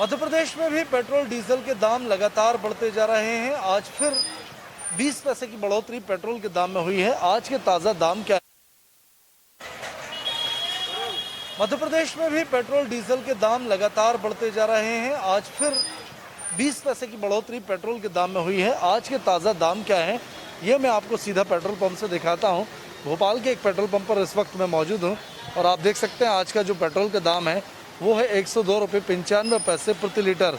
मध्य प्रदेश में भी पेट्रोल डीजल के दाम लगातार बढ़ते जा रहे हैं। आज फिर 20 पैसे की बढ़ोतरी पेट्रोल के दाम में हुई है। आज के ताज़ा दाम क्या है? मध्य प्रदेश में भी पेट्रोल डीजल के दाम लगातार बढ़ते जा रहे हैं। आज फिर 20 पैसे की बढ़ोतरी पेट्रोल के दाम में हुई है। आज के ताज़ा दाम क्या है ये मैं आपको सीधा पेट्रोल पंप से दिखाता हूं। भोपाल के एक पेट्रोल पंप पर इस वक्त मैं मौजूद हूं और आप देख सकते हैं आज का जो पेट्रोल का दाम है वो है 102 रुपये 95 पैसे प्रति लीटर।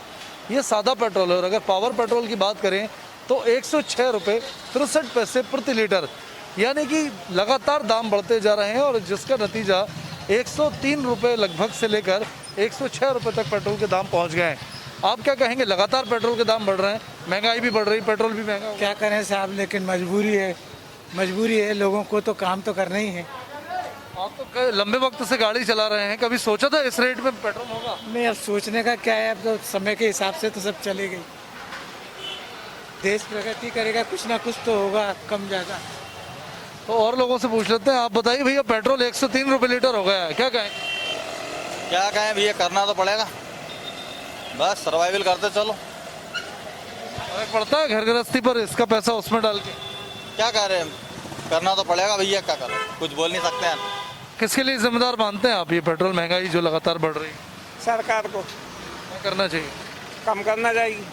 ये सादा पेट्रोल है और अगर पावर पेट्रोल की बात करें तो 106 रुपये 63 पैसे प्रति लीटर, यानी कि लगातार दाम बढ़ते जा रहे हैं और जिसका नतीजा 103 रुपये लगभग से लेकर 106 रुपये तक पेट्रोल के दाम पहुंच गए हैं। आप क्या कहेंगे? लगातार पेट्रोल के दाम बढ़ रहे हैं, महंगाई भी बढ़ रही, पेट्रोल भी महंगा। क्या करें साहब, लेकिन मजबूरी है, लोगों को तो काम तो करना ही है। आप तो लंबे वक्त से गाड़ी चला रहे हैं, कभी सोचा था इस रेट में पेट्रोल होगा? नहीं, अब सोचने का क्या है, अब तो समय के हिसाब से तो सब चलेगी। देश प्रगति करेगा, कुछ ना कुछ तो होगा, कम ज़्यादा। तो और लोगों से पूछ लेते हैं। आप बताइए भैया, पेट्रोल 103 रुपये लीटर हो गया है, क्या कहें? क्या कहें भैया, करना तो पड़ेगा, बस सर्वाइवल करते चलो। फर्क पड़ता है घर गृहस्थी पर इसका पैसा उसमें डाल के? क्या कर रहे हैं, करना तो पड़ेगा भैया, क्या करें, कुछ बोल नहीं सकते हैं। किसके लिए जिम्मेदार मानते हैं आप ये पेट्रोल महंगाई जो लगातार बढ़ रही है? सरकार को क्या करना चाहिए? कम करना चाहिए,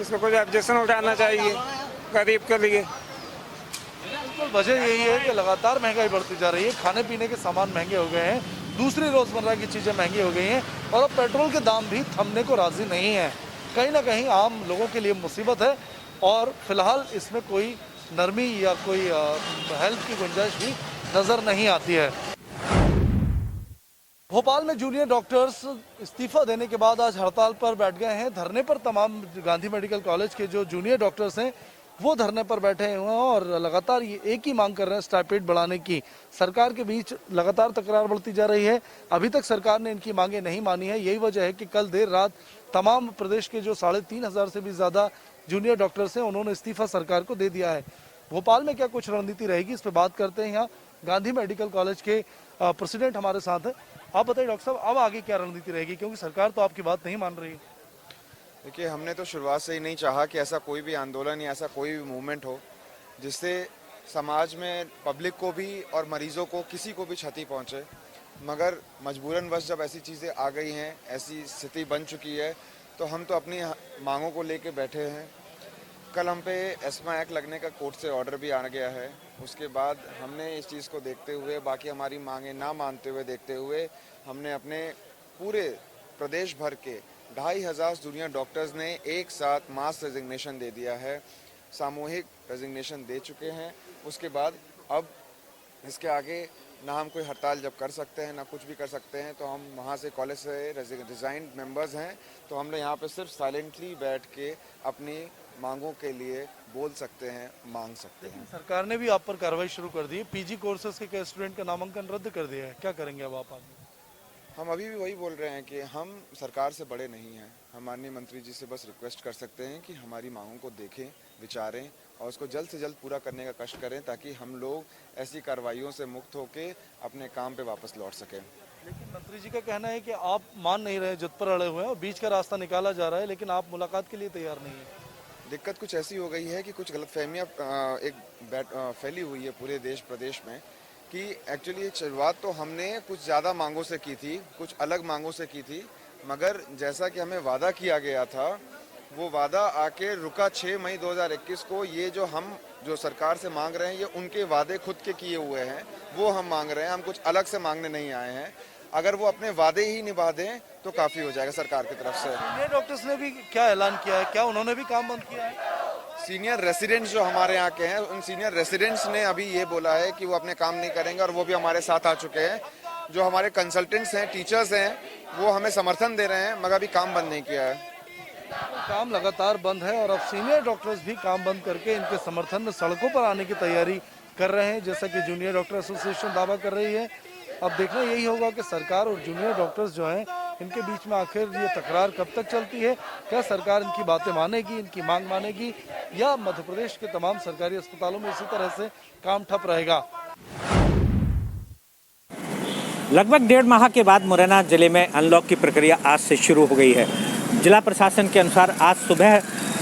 इसमें कुछ ऑब्जेक्शन उठाना चाहिए गरीब के लिए। बिल्कुल वजह यही है कि लगातार महंगाई बढ़ती जा रही है, खाने पीने के सामान महंगे हो गए हैं, दूसरी रोज़मर्रा की चीज़ें महंगी हो गई हैं और अब पेट्रोल के दाम भी थमने को राज़ी नहीं है। कहीं ना कहीं आम लोगों के लिए मुसीबत है और फिलहाल इसमें कोई नरमी या कोई हेल्प की गुंजाइश भी नज़र नहीं आती है। भोपाल में जूनियर डॉक्टर्स इस्तीफा देने के बाद आज हड़ताल पर बैठ गए हैं। धरने पर तमाम गांधी मेडिकल कॉलेज के जो जूनियर डॉक्टर्स हैं वो धरने पर बैठे हुए हैं और लगातार ये एक ही मांग कर रहे हैं, स्टाइपेंड बढ़ाने की। सरकार के बीच लगातार तकरार बढ़ती जा रही है, अभी तक सरकार ने इनकी मांगे नहीं मानी है। यही वजह है कि कल देर रात तमाम प्रदेश के जो 3,500 से भी ज़्यादा जूनियर डॉक्टर्स हैं उन्होंने इस्तीफा सरकार को दे दिया है। भोपाल में क्या कुछ रणनीति रहेगी, इस पर बात करते हैं। यहाँ गांधी मेडिकल कॉलेज के प्रेसिडेंट हमारे साथ हैं। आप बताइए डॉक्टर साहब, अब आगे क्या रणनीति रहेगी, क्योंकि सरकार तो आपकी बात नहीं मान रही है? देखिए, हमने तो शुरुआत से ही नहीं चाहा कि ऐसा कोई भी आंदोलन या ऐसा कोई भी मूवमेंट हो जिससे समाज में पब्लिक को भी और मरीजों को किसी को भी क्षति पहुंचे, मगर मजबूरनवश जब ऐसी चीज़ें आ गई हैं, ऐसी स्थिति बन चुकी है, तो हम तो अपनी मांगों को लेके बैठे हैं। कल हम पे एस्मा एक्ट लगने का कोर्ट से ऑर्डर भी आ गया है। उसके बाद हमने इस चीज़ को देखते हुए, बाकी हमारी मांगें ना मानते हुए देखते हुए, हमने अपने पूरे प्रदेश भर के 2,500 जूनियर डॉक्टर्स ने एक साथ मास रेजिग्नेशन दे दिया है, सामूहिक रेजिग्नेशन दे चुके हैं। उसके बाद अब इसके आगे ना हम कोई हड़ताल जब कर सकते हैं ना कुछ भी कर सकते हैं, तो हम वहाँ से कॉलेज से रिजाइंड मेंबर्स हैं, तो हम लोग यहाँ पे सिर्फ साइलेंटली बैठ के अपनी मांगों के लिए बोल सकते हैं, मांग सकते हैं। सरकार ने भी आप पर कार्रवाई शुरू कर दी है, पीजी कोर्सेज के स्टूडेंट का नामांकन रद्द कर दिया है, क्या करेंगे अब आप आगे? हम अभी भी वही बोल रहे हैं कि हम सरकार से बड़े नहीं हैं। हम माननीय मंत्री जी से बस रिक्वेस्ट कर सकते हैं कि हमारी मांगों को देखें, विचारें और उसको जल्द से जल्द पूरा करने का कष्ट करें, ताकि हम लोग ऐसी कार्रवाइयों से मुक्त होकर अपने काम पे वापस लौट सकें। लेकिन मंत्री जी का कहना है कि आप मान नहीं रहे, जिद पर अड़े हुए हैं और बीच का रास्ता निकाला जा रहा है, लेकिन आप मुलाकात के लिए तैयार नहीं है। दिक्कत कुछ ऐसी हो गई है कि कुछ गलतफहमियाँ फैली हुई है पूरे देश प्रदेश में कि एक्चुअली शुरुआत तो हमने कुछ ज़्यादा मांगों से की थी, कुछ अलग मांगों से की थी, मगर जैसा कि हमें वादा किया गया था वो वादा आके रुका 6 मई 2021 को। ये जो सरकार से मांग रहे हैं ये उनके वादे खुद के किए हुए हैं, वो हम मांग रहे हैं, हम कुछ अलग से मांगने नहीं आए हैं। अगर वो अपने वादे ही निभा दें तो काफ़ी हो जाएगा सरकार की तरफ से। सीनियर डॉक्टर्स ने भी क्या ऐलान किया है, क्या उन्होंने भी काम बंद किया है? सीनियर रेसिडेंट्स जो हमारे यहाँ के हैं, उन सीनियर रेसिडेंट्स ने अभी ये बोला है कि वो अपने काम नहीं करेंगे और वो भी हमारे साथ आ चुके हैं। जो हमारे कंसल्टेंट्स हैं, टीचर्स हैं, वो हमें समर्थन दे रहे हैं, मगर अभी काम बंद नहीं किया है। काम लगातार बंद है और अब सीनियर डॉक्टर्स भी काम बंद करके इनके समर्थन में सड़कों पर आने की तैयारी कर रहे हैं, जैसा कि जूनियर डॉक्टर एसोसिएशन दावा कर रही है। अब देखना यही होगा कि सरकार और जूनियर डॉक्टर्स जो हैं इनके बीच में आखिर ये तकरार कब तक चलती है। क्या सरकार इनकी बातें मानेगी, इनकी मांग मानेगी, या मध्य प्रदेश के तमाम सरकारी अस्पतालों में इसी तरह से काम ठप रहेगा। लगभग 1.5 माह के बाद मुरैना जिले में अनलॉक की प्रक्रिया आज से शुरू हो गई है। जिला प्रशासन के अनुसार आज सुबह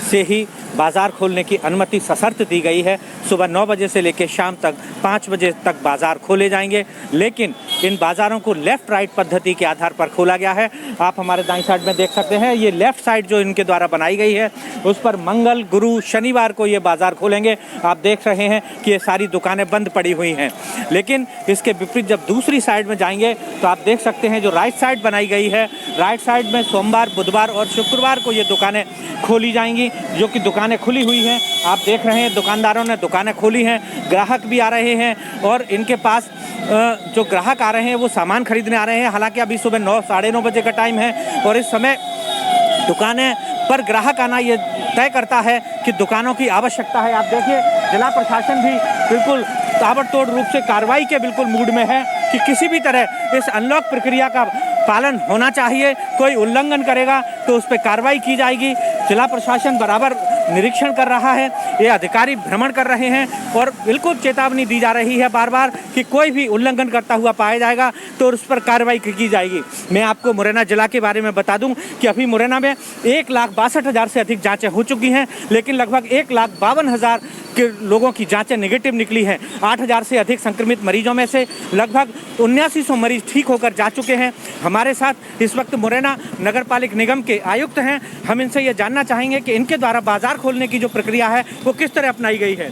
से ही बाज़ार खोलने की अनुमति सशर्त दी गई है। सुबह 9 बजे से लेकर शाम तक 5 बजे तक बाज़ार खोले जाएंगे, लेकिन इन बाज़ारों को लेफ़्ट राइट पद्धति के आधार पर खोला गया है। आप हमारे दाईं साइड में देख सकते हैं, ये लेफ़्ट साइड जो इनके द्वारा बनाई गई है उस पर मंगल, गुरु, शनिवार को ये बाज़ार खोलेंगे। आप देख रहे हैं कि ये सारी दुकानें बंद पड़ी हुई हैं, लेकिन इसके विपरीत जब दूसरी साइड में जाएंगे तो आप देख सकते हैं जो राइट साइड बनाई गई है, राइट साइड में सोमवार, बुधवार और शुक्रवार को ये दुकानें खोली जाएंगी, जो कि दुकानें खुली हुई हैं। आप देख रहे हैं दुकानदारों ने दुकानें खोली हैं, ग्राहक भी आ रहे हैं और इनके पास जो ग्राहक आ रहे हैं वो सामान खरीदने आ रहे हैं। हालांकि अभी सुबह 9 साढ़े 9 बजे का टाइम है और इस समय दुकानें पर ग्राहक आना ये तय करता है कि दुकानों की आवश्यकता है। आप देखिए जिला प्रशासन भी बिल्कुल ताबड़तोड़ रूप से कार्रवाई के बिल्कुल मूड में है कि किसी भी तरह इस अनलॉक प्रक्रिया का पालन होना चाहिए। कोई उल्लंघन करेगा तो उस पर कार्रवाई की जाएगी। जिला प्रशासन बराबर निरीक्षण कर रहा है, ये अधिकारी भ्रमण कर रहे हैं और बिल्कुल चेतावनी दी जा रही है बार बार कि कोई भी उल्लंघन करता हुआ पाया जाएगा तो उस पर कार्रवाई की जाएगी। मैं आपको मुरैना जिला के बारे में बता दूं कि अभी मुरैना में 1,62,000 से अधिक जांचें हो चुकी हैं, लेकिन लगभग 1,52,000 के लोगों की जांचें नेगेटिव निकली हैं। 8,000 से अधिक संक्रमित मरीजों में से लगभग 7900 मरीज ठीक होकर जा चुके हैं। हमारे साथ इस वक्त मुरैना नगर पालिक निगम के आयुक्त हैं। हम इनसे ये जानना चाहेंगे कि इनके द्वारा बाजार खोलने की जो प्रक्रिया है वो किस तरह अपनाई गई है।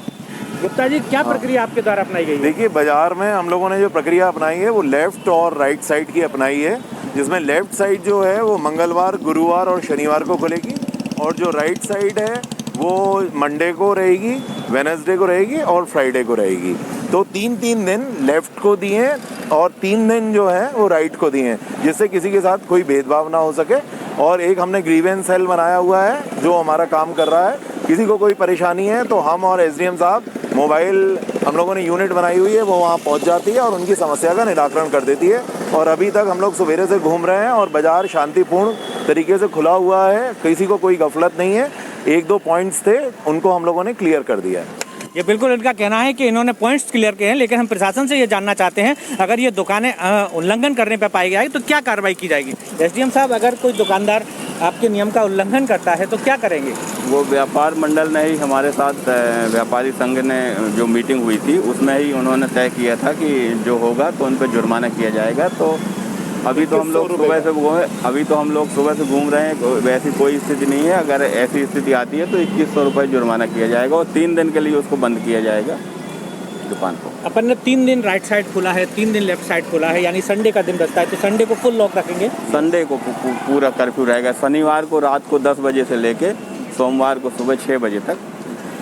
गुप्ता जी, क्या प्रक्रिया आपके द्वारा अपनाई गई है? देखिए, बाजार में हम लोगों ने जो प्रक्रिया अपनाई है वो लेफ्ट और राइट साइड की अपनाई है, जिसमें लेफ्ट साइड जो है वो मंगलवार, गुरुवार और शनिवार को खुलेगी और जो राइट साइड है वो मंडे को रहेगी, वेडनेसडे को रहेगी और फ्राइडे को रहेगी। तो 3-3 दिन लेफ्ट को दिए हैं और 3 दिन जो है वो राइट को दिए हैं, जिससे किसी के साथ कोई भेदभाव ना हो सके। और एक हमने ग्रीवेंस सेल बनाया हुआ है जो हमारा काम कर रहा है। किसी को कोई परेशानी है तो हम और एसडीएम साहब मोबाइल हम लोगों ने यूनिट बनाई हुई है, वो वहाँ पहुँच जाती है और उनकी समस्या का निराकरण कर देती है। और अभी तक हम लोग सवेरे से घूम रहे हैं और बाज़ार शांतिपूर्ण तरीके से खुला हुआ है, किसी को कोई गफलत नहीं है। 1-2 पॉइंट्स थे, उनको हम लोगों ने क्लियर कर दिया है। ये बिल्कुल इनका कहना है कि इन्होंने पॉइंट्स क्लियर किए हैं, लेकिन हम प्रशासन से ये जानना चाहते हैं अगर ये दुकानें उल्लंघन करने पर पाई जाएगी तो क्या कार्रवाई की जाएगी। एसडीएम साहब, अगर कोई दुकानदार आपके नियम का उल्लंघन करता है तो क्या करेंगे? वो व्यापार मंडल ने ही हमारे साथ व्यापारी संघ ने जो मीटिंग हुई थी उसमें ही उन्होंने तय किया था कि जो होगा तो उन पर जुर्माना किया जाएगा। तो अभी तो हम लोग सुबह से घूम रहे हैं, वैसी कोई स्थिति नहीं है। अगर ऐसी स्थिति आती है तो 2100 रुपये जुर्माना किया जाएगा और 3 दिन के लिए उसको बंद किया जाएगा दुकान को। अपन ने 3 दिन राइट साइड खोला है, 3 दिन लेफ्ट साइड खोला है, यानी संडे का दिन बचता है तो संडे को फुल लॉक रखेंगे। संडे को पूरा कर्फ्यू रहेगा। शनिवार को रात को 10 बजे से लेके सोमवार को सुबह 6 बजे तक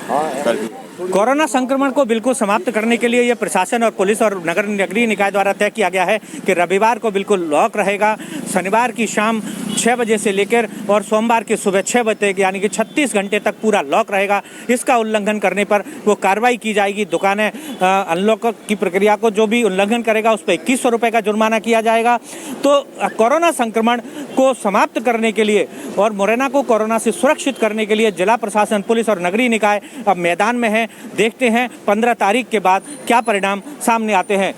कर्फ्यू। कोरोना संक्रमण को बिल्कुल समाप्त करने के लिए ये प्रशासन और पुलिस और नगरीय निकाय द्वारा तय किया गया है कि रविवार को बिल्कुल लॉक रहेगा, शनिवार की शाम 6 बजे से लेकर और सोमवार की सुबह 6 बजे तक, यानी कि 36 घंटे तक पूरा लॉक रहेगा। इसका उल्लंघन करने पर वो कार्रवाई की जाएगी। दुकानें अनलॉक की प्रक्रिया को जो भी उल्लंघन करेगा उस पर 2100 रुपये का जुर्माना किया जाएगा। तो कोरोना संक्रमण को समाप्त करने के लिए और मुरैना को कोरोना से सुरक्षित करने के लिए जिला प्रशासन, पुलिस और नगरीय निकाय अब मैदान में है। देखते हैं 15 तारीख के बाद क्या परिणाम सामने आते हैं।